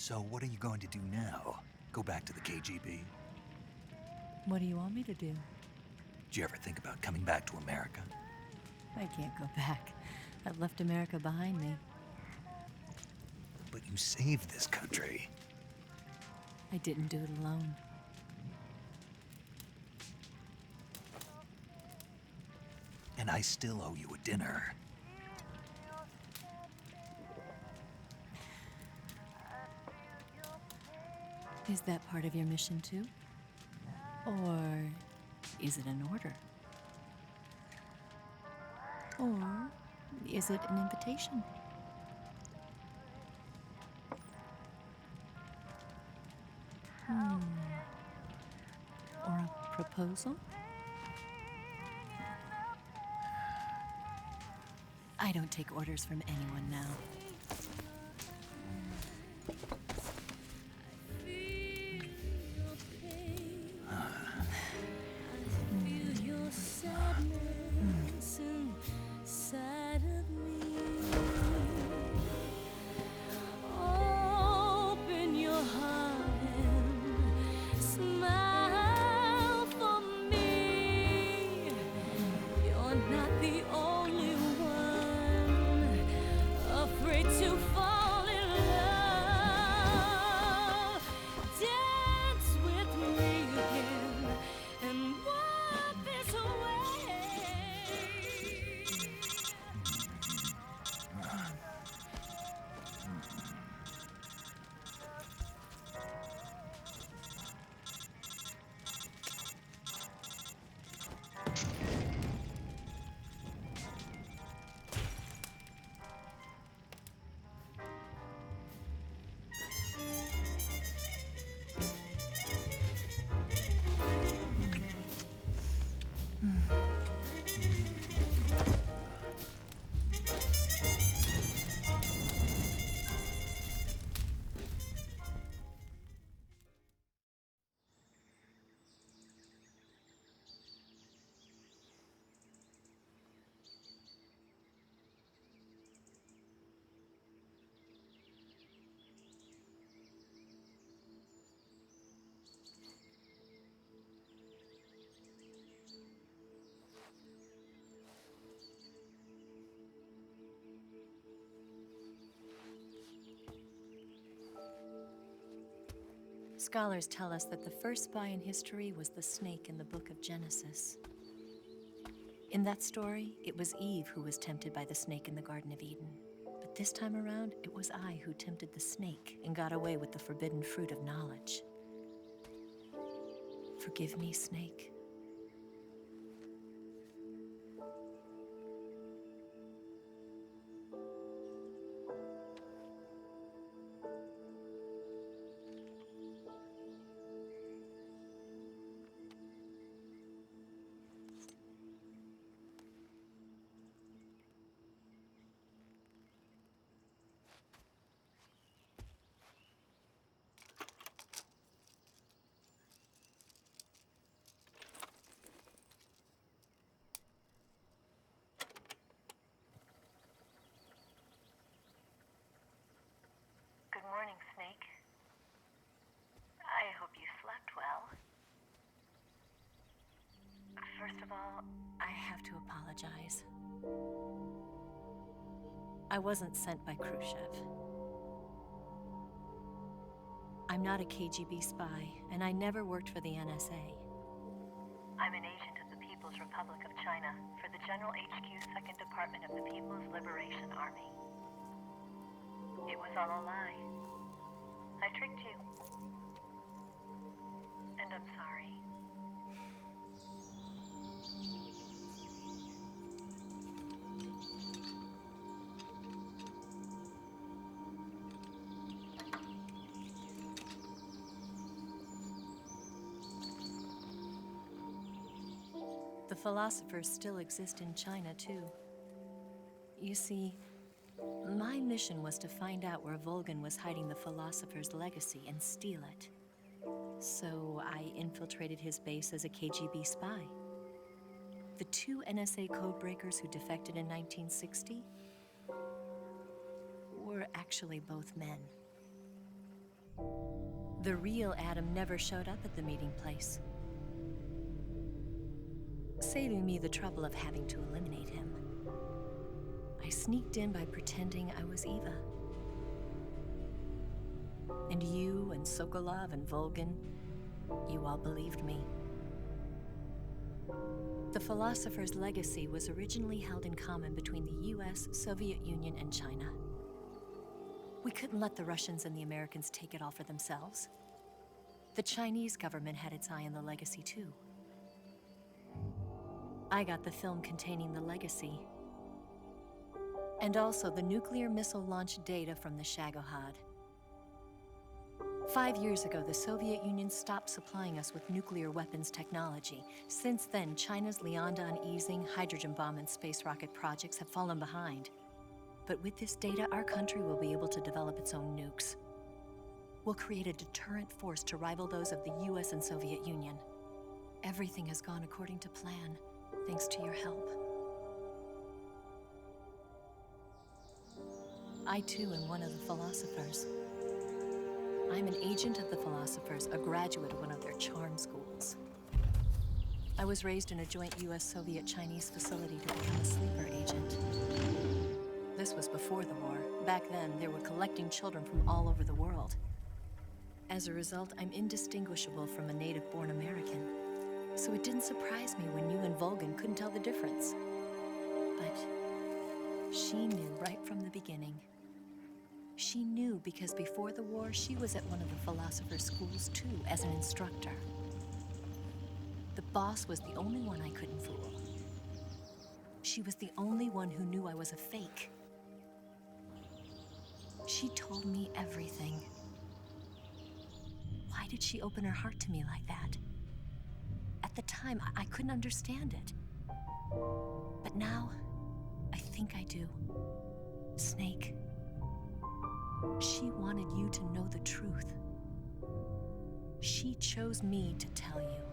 So what are you going to do now? Go back to the KGB? What do you want me to do? Did you ever think about coming back to America? I can't go back. I've left America behind me. But you saved this country. I didn't do it alone. And I still owe you a dinner. Is that part of your mission too? Or is it an order? Or is it an invitation? Or a proposal? I don't take orders from anyone now. Scholars tell us that the first spy in history was the snake in the book of Genesis. In that story, it was Eve who was tempted by the snake in the Garden of Eden. But this time around, it was I who tempted the snake and got away with the forbidden fruit of knowledge. Forgive me, snake. Good morning, Snake. I hope you slept well. First of all, I have to apologize. I wasn't sent by Khrushchev. I'm not a KGB spy, and I never worked for the NSA. I'm an agent of the People's Republic of China for the General HQ 2nd Department of the People's Liberation Army. It was all a lie. I tricked you. And I'm sorry. The philosophers still exist in China, too. You see, my mission was to find out where Volgan was hiding the philosopher's legacy and steal it. So I infiltrated his base as a KGB spy. The two NSA codebreakers who defected in 1960 were actually both men. The real Adam never showed up at the meeting place, saving me the trouble of having to eliminate him. I sneaked in by pretending I was Eva. And you and Sokolov and Volgin, you all believed me. The philosopher's legacy was originally held in common between the US, Soviet Union, and China. We couldn't let the Russians and the Americans take it all for themselves. The Chinese government had its eye on the legacy too. I got the film containing the legacy, and also the nuclear missile launch data from the Shagohod. 5 years ago, the Soviet Union stopped supplying us with nuclear weapons technology. Since then, China's Liaodong easing, hydrogen bomb, and space rocket projects have fallen behind. But with this data, our country will be able to develop its own nukes. We'll create a deterrent force to rival those of the US and Soviet Union. Everything has gone according to plan, thanks to your help. I too am one of the philosophers. I'm an agent of the philosophers, a graduate of one of their charm schools. I was raised in a joint US-Soviet-Chinese facility to become a sleeper agent. This was before the war. Back then, they were collecting children from all over the world. As a result, I'm indistinguishable from a native-born American. So it didn't surprise me when you and Volgin couldn't tell the difference. But she knew right from the beginning. She knew because before the war, she was at one of the philosopher's schools too, as an instructor. The boss was the only one I couldn't fool. She was the only one who knew I was a fake. She told me everything. Why did she open her heart to me like that? At the time, I couldn't understand it. But now, I think I do. Snake. She wanted you to know the truth. She chose me to tell you.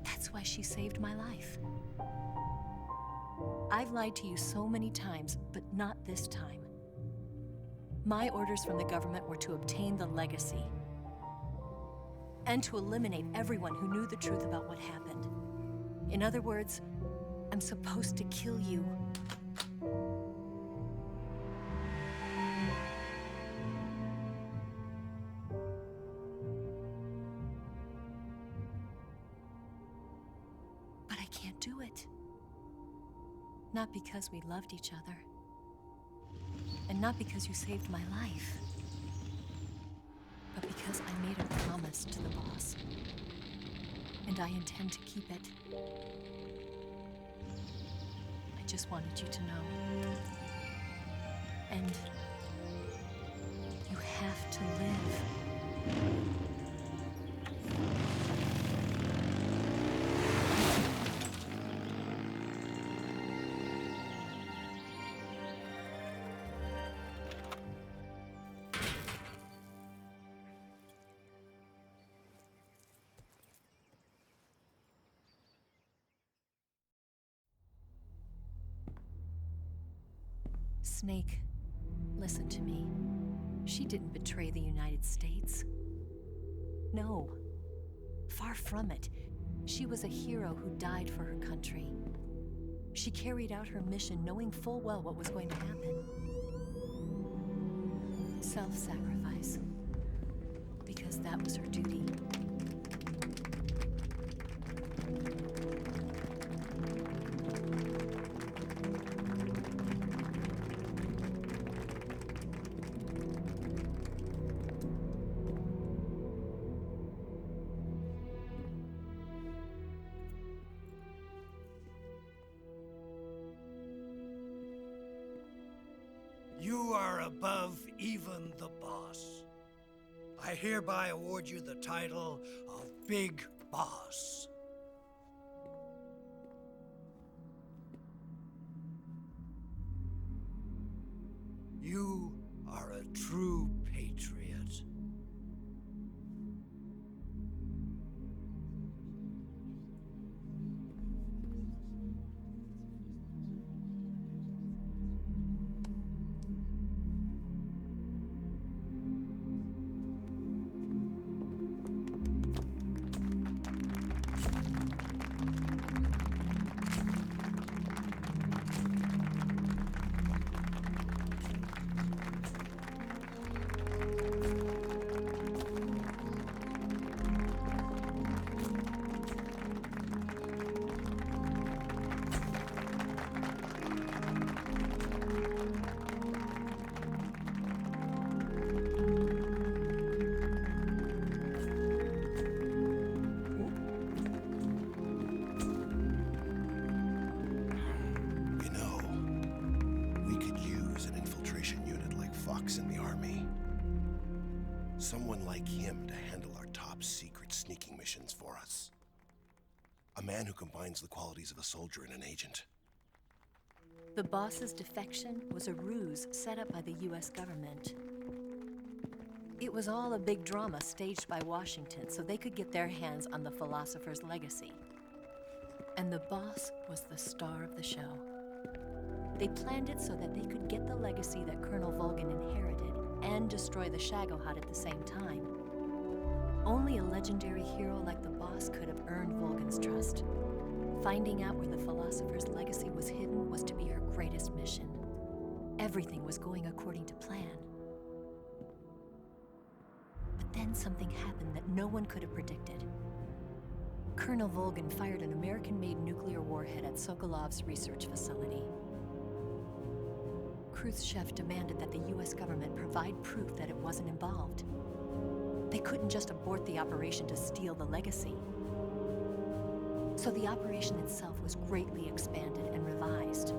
That's why she saved my life. I've lied to you so many times, but not this time. My orders from the government were to obtain the legacy and to eliminate everyone who knew the truth about what happened. In other words, I'm supposed to kill you. But I can't do it. Not because we loved each other. And not because you saved my life. But because I made a promise to the boss. And I intend to keep it. I just wanted you to know. And you have to live. Snake, listen to me. She didn't betray the United States. No, far from it. She was a hero who died for her country. She carried out her mission knowing full well what was going to happen. Self-sacrifice. Because that was her duty. You are above even the boss. I hereby award you the title of Big Boss. You are a true patriot. Someone like him to handle our top secret sneaking missions for us. A man who combines the qualities of a soldier and an agent. The boss's defection was a ruse set up by the US government. It was all a big drama staged by Washington so they could get their hands on the philosopher's legacy. And the boss was the star of the show. They planned it so that they could get the legacy that Colonel Volgin inherited and destroy the Shagohod at the same time. Only a legendary hero like the boss could have earned Volgin's trust. Finding out where the philosopher's legacy was hidden was to be her greatest mission. Everything was going according to plan. But then something happened that no one could have predicted. Colonel Volgin fired an American-made nuclear warhead at Sokolov's research facility. Khrushchev demanded that the US government provide proof that it wasn't involved. They couldn't just abort the operation to steal the legacy. So the operation itself was greatly expanded and revised.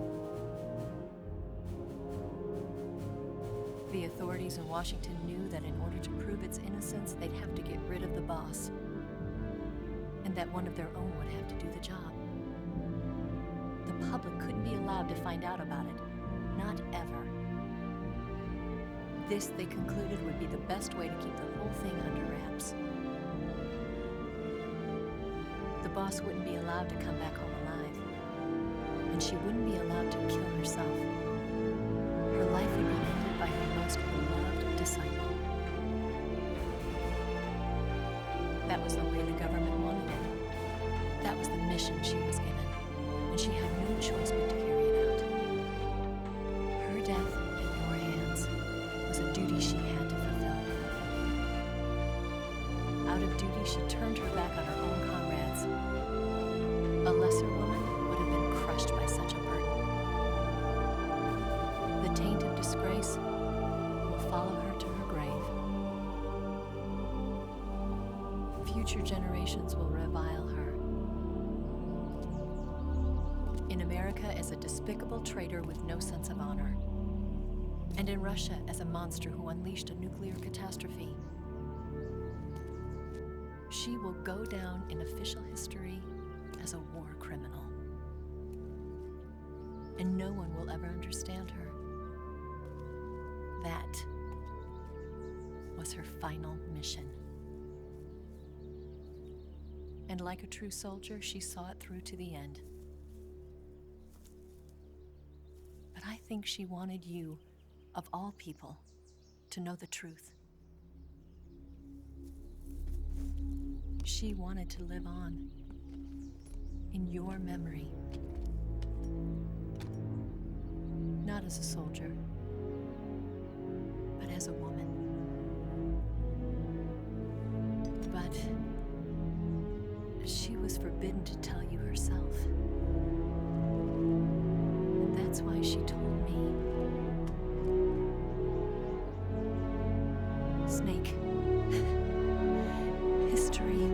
The authorities in Washington knew that in order to prove its innocence, they'd have to get rid of the boss, and that one of their own would have to do the job. The public couldn't be allowed to find out about it, not ever. This, they concluded, would be the best way to keep the whole thing under wraps. The boss wouldn't be allowed to come back home alive, and she wouldn't be allowed to kill herself. Her life would be ended by her most beloved disciple. That was the way the government wanted it. That was the mission she was given, and she had no choice but to carry it out. Her death in your hands was a duty she had to fulfill. Out of duty, she turned her back on her own comrades. A lesser woman would have been crushed by such a burden. The taint of disgrace will follow her to her grave. Future generations will revile her. In America as a despicable traitor with no sense of honor. And in Russia as a monster who unleashed a nuclear catastrophe. She will go down in official history as a war criminal. And no one will ever understand her. That was her final mission. And like a true soldier, she saw it through to the end. But I think she wanted you, of all people, to know the truth. She wanted to live on in your memory. Not as a soldier, but as a woman. But she was forbidden to tell you herself. And that's why she told me. Snake, history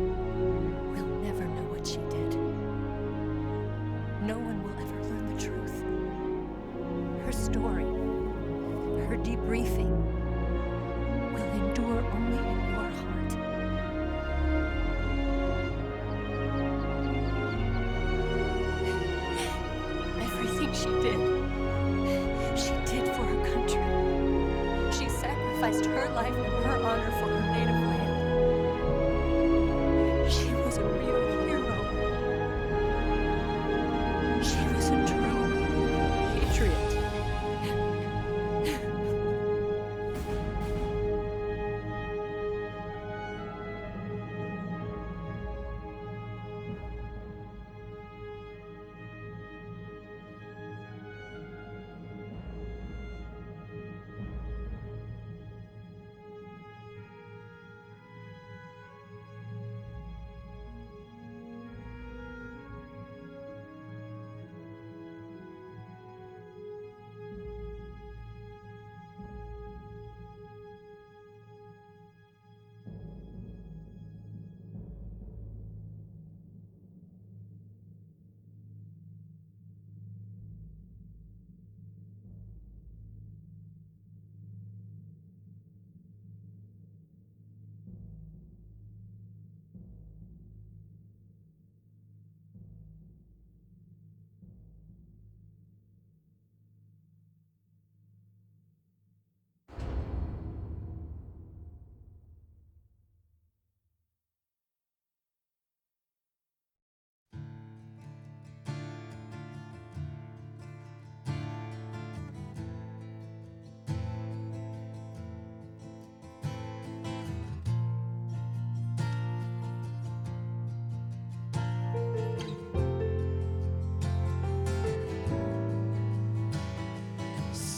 will never know what she did. No one will ever learn the truth. Her story, her debriefing, will endure only in your heart. Everything she did for her country. She sacrificed her life and her honor for her native land. She was a real hero. She was a true patriot.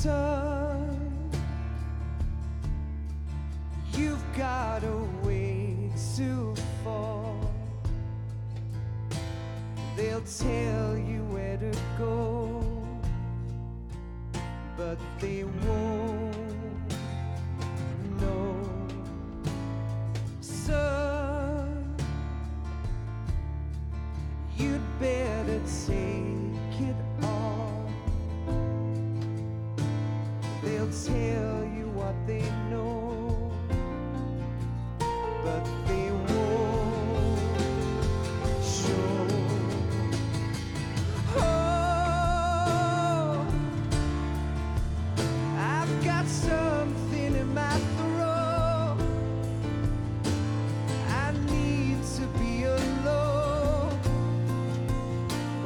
Son, you've got a way to fall. They'll tell you where to go, but they won't know. Son, you'd better take it off. They'll tell you what they know, but they won't show. Oh, I've got something in my throat. I need to be alone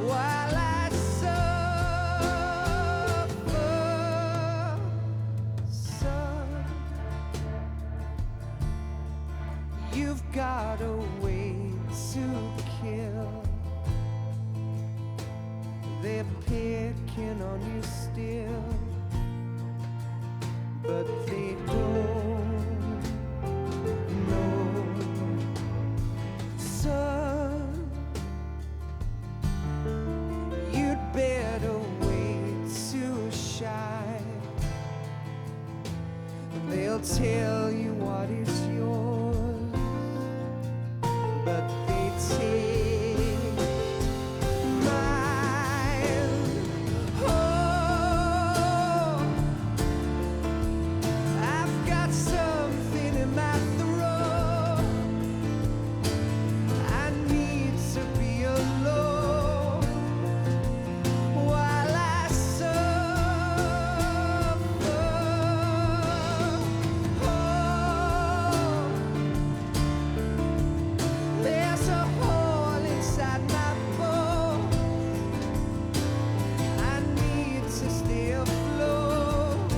while I suffer. Son, you've got a way to kill. They're picking on you still, but they don't know. Son, you'd better wait to shine. They'll tell you what is yours, but they take mine. Oh, I've got something in my throat. I need to be alone while I suffer. Oh, there's a hole inside my bones. I need to stay afloat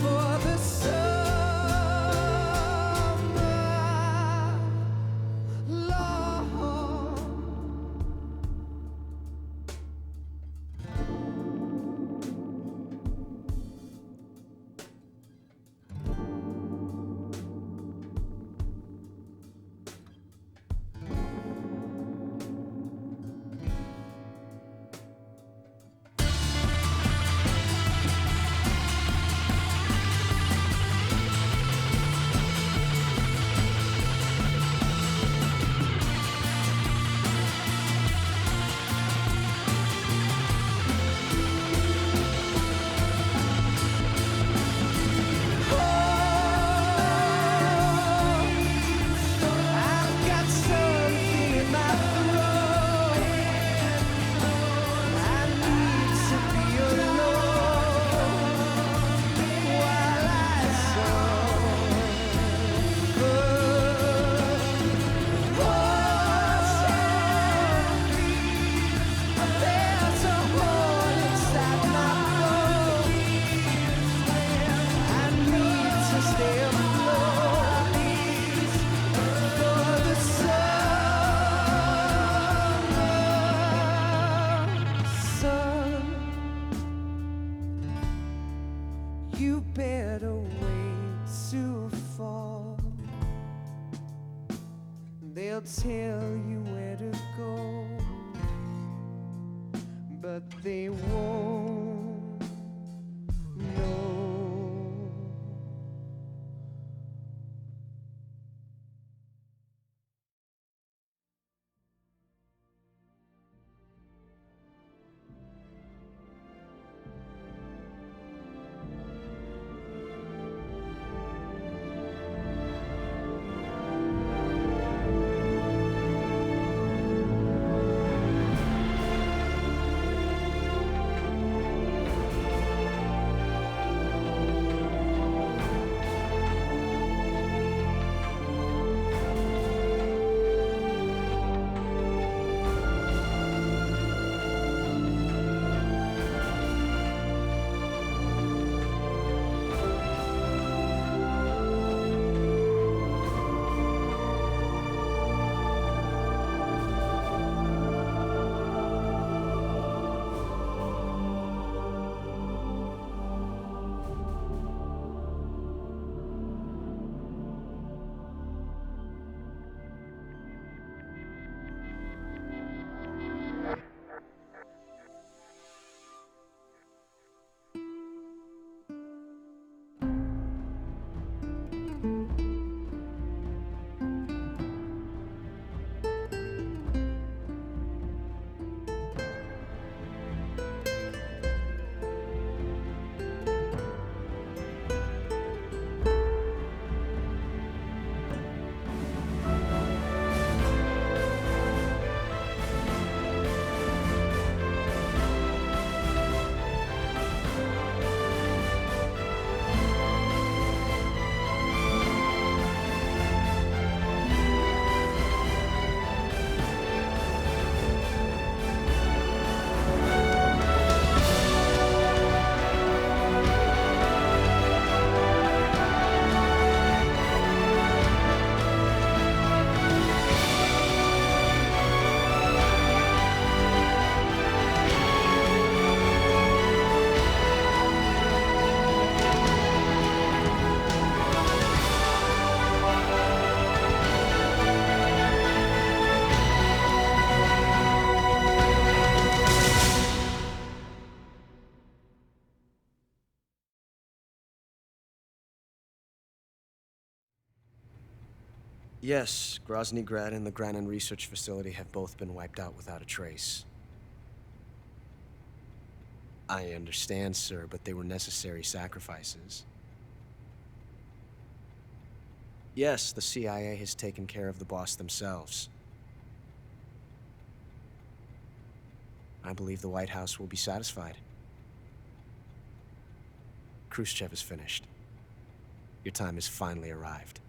for the summer, Lord. I've got something in my throat. I need to be alone while I suffer. Oh, there's a hole inside my bones. I need to stay afloat for the summer. Son, you better wait to fall. They'll tell you where to go, but they won't know. Yes, Grozny Grad and the Granin Research Facility have both been wiped out without a trace. I understand, sir, but they were necessary sacrifices. Yes, the CIA has taken care of the boss themselves. I believe the White House will be satisfied. Khrushchev is finished. Your time has finally arrived.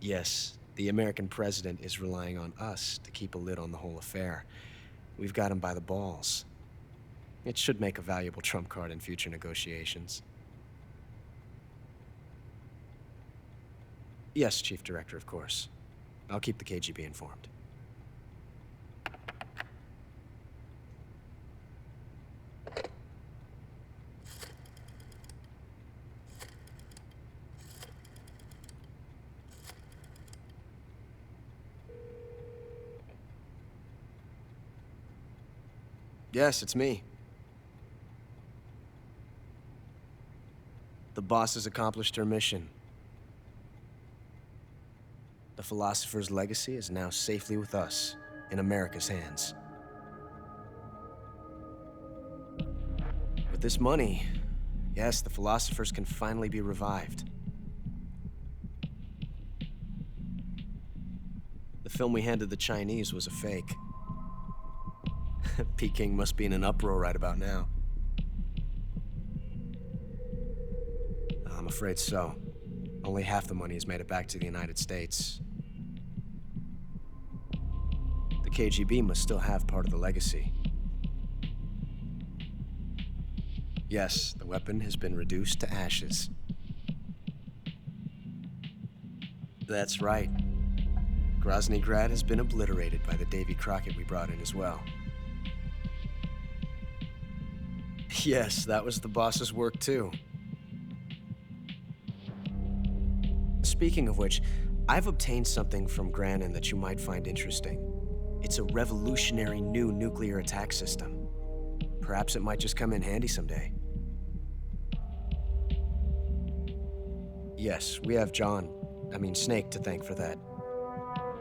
Yes, the American president is relying on us to keep a lid on the whole affair. We've got him by the balls. It should make a valuable trump card in future negotiations. Yes, Chief Director, of course. I'll keep the KGB informed. Yes, it's me. The boss has accomplished her mission. The philosopher's legacy is now safely with us, in America's hands. With this money, yes, the philosophers can finally be revived. The film we handed the Chinese was a fake. Peking must be in an uproar right about now. I'm afraid so. Only half the money has made it back to the United States. The KGB must still have part of the legacy. Yes, the weapon has been reduced to ashes. That's right. Grozny Grad has been obliterated by the Davy Crockett we brought in as well. Yes, that was the boss's work too. Speaking of which, I've obtained something from Granin that you might find interesting. It's a revolutionary new nuclear attack system. Perhaps it might just come in handy someday. Yes, we have Snake to thank for that.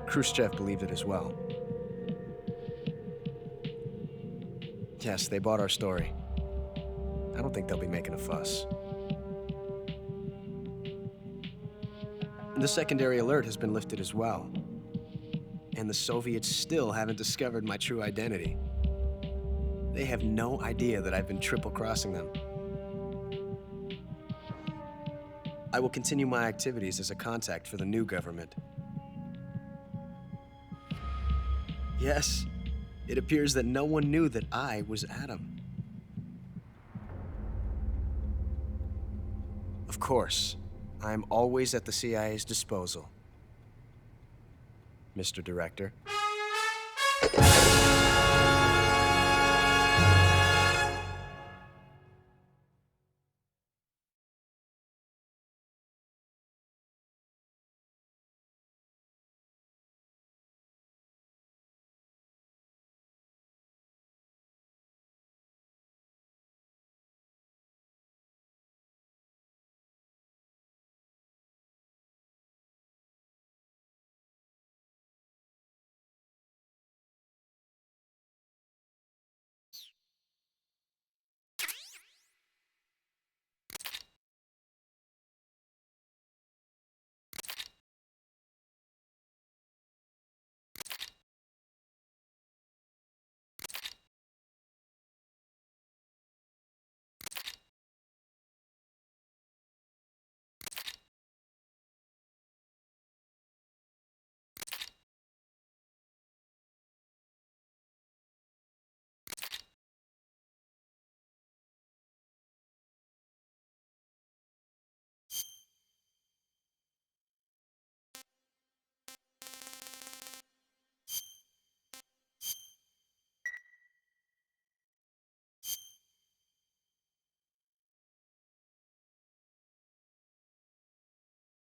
Khrushchev believed it as well. Yes, they bought our story. I don't think they'll be making a fuss. The secondary alert has been lifted as well. And the Soviets still haven't discovered my true identity. They have no idea that I've been triple-crossing them. I will continue my activities as a contact for the new government. Yes, it appears that no one knew that I was Adam. Of course, I'm always at the CIA's disposal, Mr. Director.